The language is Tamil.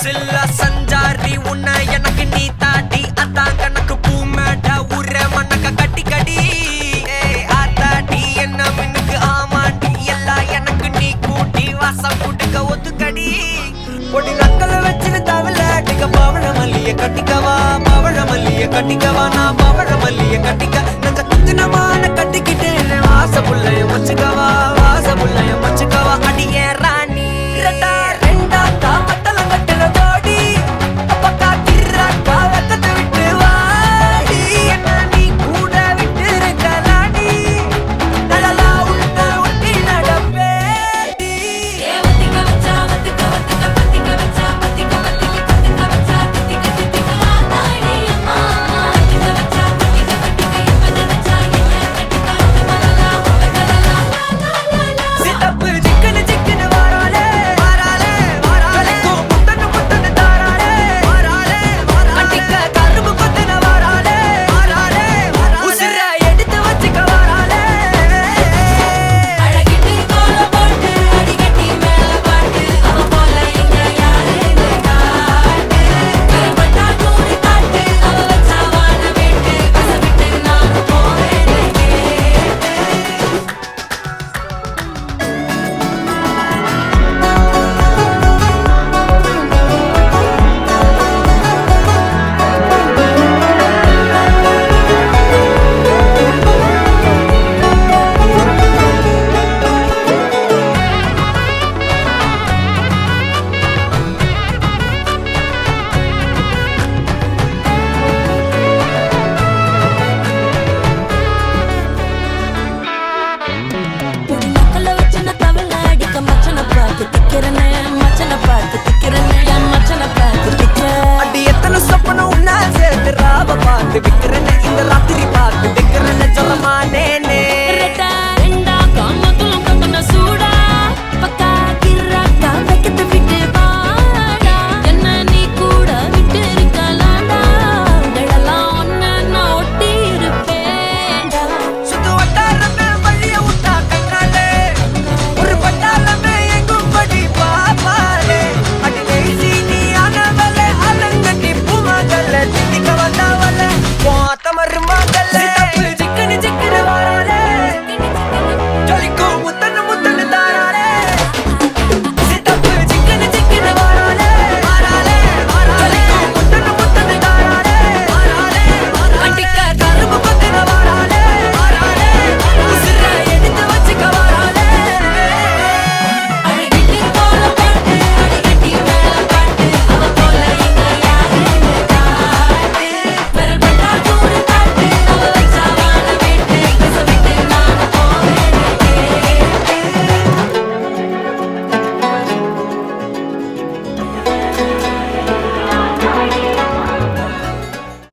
சில்லா சஞ்சாரி உன்னை எனக்கு நீ தாடி அதான் கணக்கு பூமேட உர மண்ணக்க கட்டி கடி ஆத்தாடி என்ன மின்னுக்கு ஆமாண்டி எல்லாம் எனக்கு நீ கூட்டி வாசம் கூட்டுக்க ஒத்துக்கடி பொடி நக்கல வச்சுன்னு தவள அடிக்க பவழ மல்லிய கட்டிக்கவா பவழ மல்லிய கட்டிக்கவா நான் பவழ மல்லிய கட்டிக்க நஞ்ச குத்தினமான கட்டிக்கிட்டு வாச புள்ளைய வச்சுக்கவா வாச புள்ளைய வச்சுக்கவா அடியேற